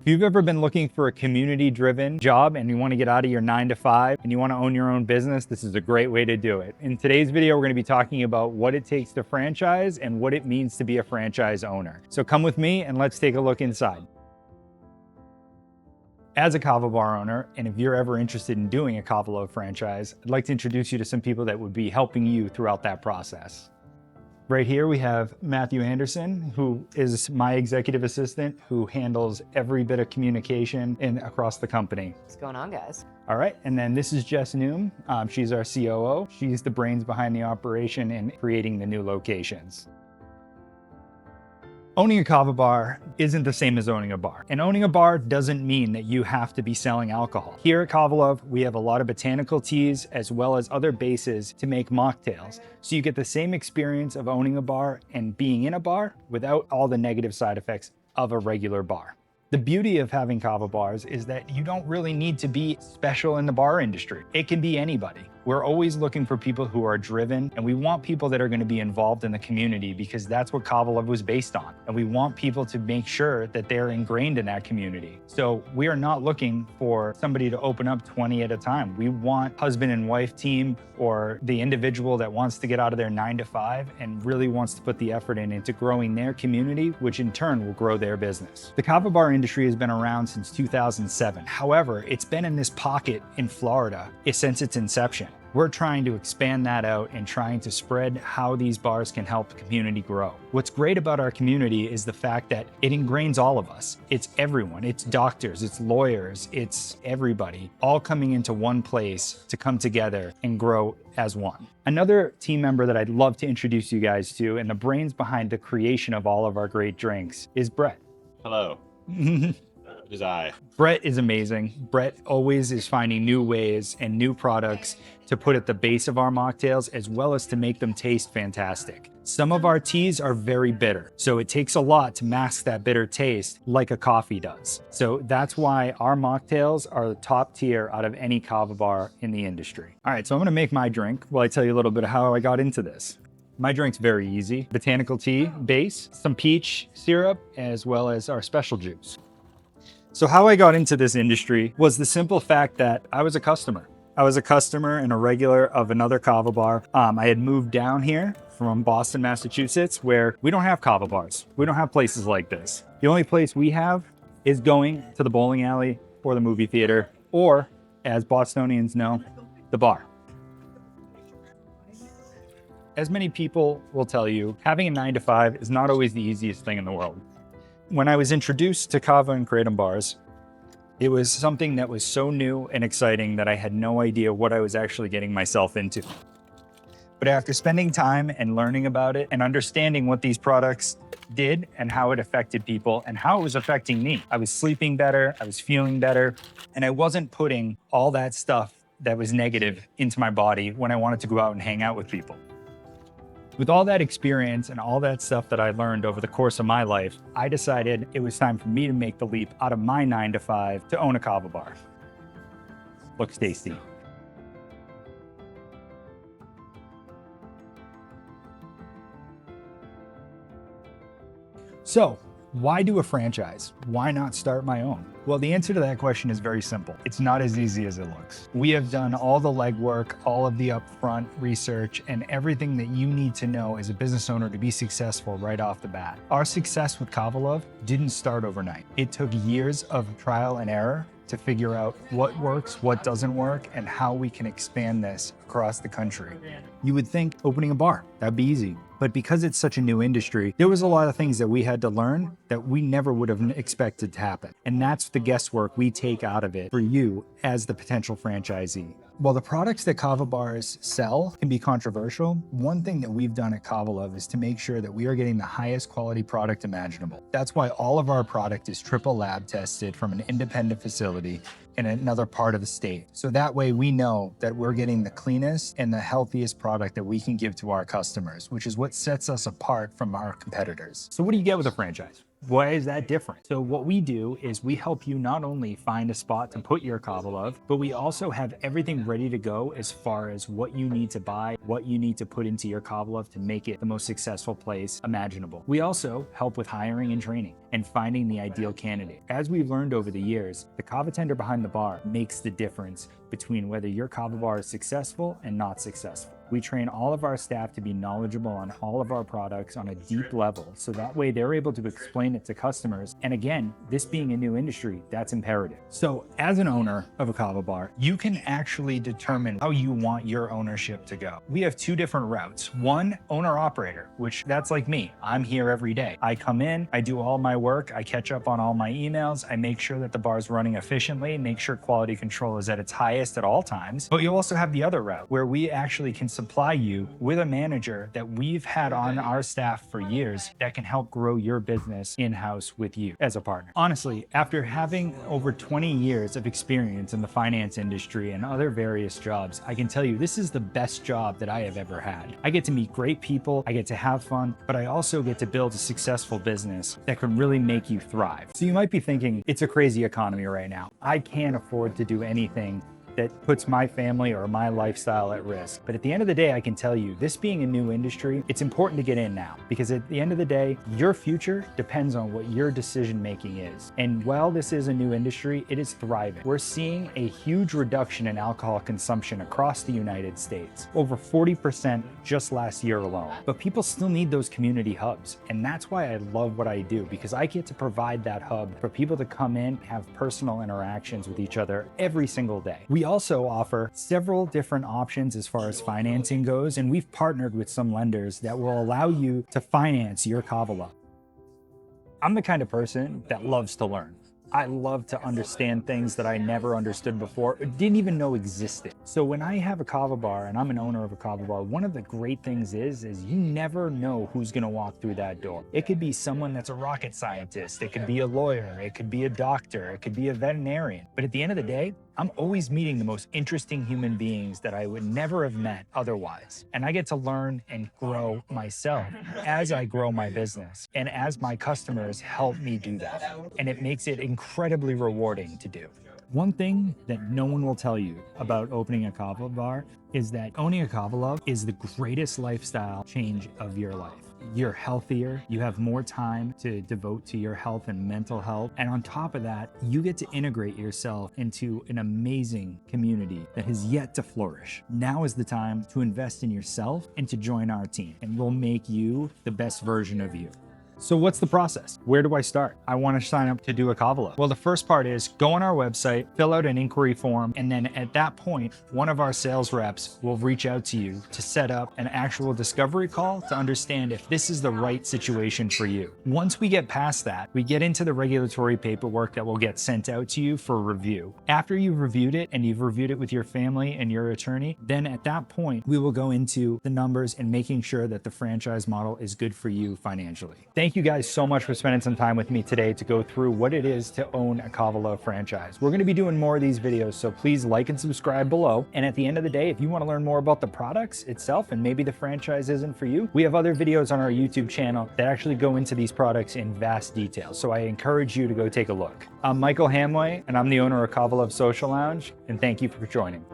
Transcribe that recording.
If you've ever been looking for a community-driven job and you want to get out of your 9 to 5 and you want to own your own business, this is a great way to do it. In today's video, we're going to be talking about what it takes to franchise and what it means to be a franchise owner. So come with me and let's take a look inside. As a Kava Bar owner, and if you're ever interested in doing a Kava Love franchise, I'd like to introduce you to some people that would be helping you throughout that process. Right here we have Matthew Anderson, who is my executive assistant, who handles every bit of communication across the company. What's going on, guys? All right, and then this is Jess Noom. She's our COO. She's the brains behind the operation and creating the new locations. Owning a Kava Bar isn't the same as owning a bar. And owning a bar doesn't mean that you have to be selling alcohol. Here at Kava Love, we have a lot of botanical teas as well as other bases to make mocktails. So you get the same experience of owning a bar and being in a bar without all the negative side effects of a regular bar. The beauty of having Kava Bars is that you don't really need to be special in the bar industry. It can be anybody. We're always looking for people who are driven, and we want people that are going to be involved in the community because that's what Kava Love was based on. And we want people to make sure that they're ingrained in that community. So we are not looking for somebody to open up 20 at a time. We want husband and wife team or the individual that wants to get out of their 9 to 5 and really wants to put the effort into growing their community, which in turn will grow their business. The Kava Bar industry has been around since 2007. However, it's been in this pocket in Florida since its inception. We're trying to expand that out and trying to spread how these bars can help the community grow. What's great about our community is the fact that it ingrains all of us. It's everyone, it's doctors, it's lawyers, it's everybody, all coming into one place to come together and grow as one. Another team member that I'd love to introduce you guys to, and the brains behind the creation of all of our great drinks, is Brett. Hello. It is I. Brett is amazing. Brett always is finding new ways and new products to put at the base of our mocktails, as well as to make them taste fantastic. Some of our teas are very bitter, so it takes a lot to mask that bitter taste like a coffee does. So that's why our mocktails are the top tier out of any Kava Bar in the industry. All right, so I'm gonna make my drink while I tell you a little bit of how I got into this. My drink's very easy. Botanical tea base, some peach syrup, as well as our special juice. So how I got into this industry was the simple fact that I was a customer. I was a customer and a regular of another Kava Bar. I had moved down here from Boston, Massachusetts, where we don't have Kava Bars. We don't have places like this. The only place we have is going to the bowling alley or the movie theater, or as Bostonians know, the bar. As many people will tell you, having a 9 to 5 is not always the easiest thing in the world. When I was introduced to Kava and Kratom bars, it was something that was so new and exciting that I had no idea what I was actually getting myself into. But after spending time and learning about it and understanding what these products did and how it affected people and how it was affecting me, I was sleeping better, I was feeling better, and I wasn't putting all that stuff that was negative into my body when I wanted to go out and hang out with people. With all that experience and all that stuff that I learned over the course of my life, I decided it was time for me to make the leap out of my 9 to 5 to own a Kava Bar. Looks tasty. So, why do a franchise? Why not start my own? Well, the answer to that question is very simple. It's not as easy as it looks. We have done all the legwork, all of the upfront research, and everything that you need to know as a business owner to be successful right off the bat. Our success with Kava Love didn't start overnight. It took years of trial and error to figure out what works, what doesn't work, and how we can expand this across the country. You would think opening a bar, that'd be easy. But because it's such a new industry, there was a lot of things that we had to learn that we never would have expected to happen. And that's the guesswork we take out of it for you as the potential franchisee. While the products that Kava Bars sell can be controversial, one thing that we've done at Kava Love is to make sure that we are getting the highest quality product imaginable. That's why all of our product is triple lab tested from an independent facility in another part of the state. So that way we know that we're getting the cleanest and the healthiest product that we can give to our customers, which is what sets us apart from our competitors. So what do you get with a franchise? Why is that different? So what we do is we help you not only find a spot to put your Kava Love, but we also have everything ready to go as far as what you need to buy, what you need to put into your Kava Love to make it the most successful place imaginable. We also help with hiring and training and finding the ideal candidate. As we've learned over the years, the Kava tender behind the bar makes the difference between whether your Kava bar is successful and not successful. We train all of our staff to be knowledgeable on all of our products on a deep level, so that way they're able to explain it to customers. And again, this being a new industry, that's imperative. So as an owner of a Kava bar, you can actually determine how you want your ownership to go. We have two different routes. One, owner-operator, which that's like me. I'm here every day. I come in, I do all my work, I catch up on all my emails, I make sure that the bar's running efficiently, make sure quality control is at its highest at all times. But you also have the other route where we actually can supply you with a manager that we've had on our staff for years that can help grow your business in-house with you as a partner. Honestly, after having over 20 years of experience in the finance industry and other various jobs, I can tell you this is the best job that I have ever had. I get to meet great people, I get to have fun, but I also get to build a successful business that can really make you thrive. So you might be thinking, it's a crazy economy right now. I can't afford to do anything that puts my family or my lifestyle at risk. But at the end of the day, I can tell you, this being a new industry, it's important to get in now, because at the end of the day, your future depends on what your decision making is. And while this is a new industry, it is thriving. We're seeing a huge reduction in alcohol consumption across the United States, over 40% just last year alone. But people still need those community hubs. And that's why I love what I do, because I get to provide that hub for people to come in, have personal interactions with each other every single day. We also offer several different options as far as financing goes, and we've partnered with some lenders that will allow you to finance your Kava Love. I'm the kind of person that loves to learn. I love to understand things that I never understood before or didn't even know existed. So when I have a Kava bar and I'm an owner of a Kava bar, one of the great things is you never know who's gonna walk through that door. It could be someone that's a rocket scientist, it could be a lawyer, it could be a doctor, it could be a veterinarian. But at the end of the day, I'm always meeting the most interesting human beings that I would never have met otherwise. And I get to learn and grow myself as I grow my business and as my customers help me do that. And it makes it incredibly rewarding to do. One thing that no one will tell you about opening a Kava bar is that owning a Kava Love is the greatest lifestyle change of your life. You're healthier, you have more time to devote to your health and mental health. And on top of that, you get to integrate yourself into an amazing community that has yet to flourish. Now is the time to invest in yourself and to join our team, and we'll make you the best version of you. So what's the process? Where do I start? I want to sign up to do a Kava Love. Well, the first part is go on our website, fill out an inquiry form, and then at that point, one of our sales reps will reach out to you to set up an actual discovery call to understand if this is the right situation for you. Once we get past that, we get into the regulatory paperwork that will get sent out to you for review. After you've reviewed it and you've reviewed it with your family and your attorney, then at that point, we will go into the numbers and making sure that the franchise model is good for you financially. Thank you guys so much for spending some time with me today to go through what it is to own a Kava Love franchise. We're going to be doing more of these videos, so please like and subscribe below. And at the end of the day, if you want to learn more about the products itself and maybe the franchise isn't for you, we have other videos on our YouTube channel that actually go into these products in vast detail. So I encourage you to go take a look. I'm Michael Hamway, and I'm the owner of Kava Love Social Lounge, and thank you for joining.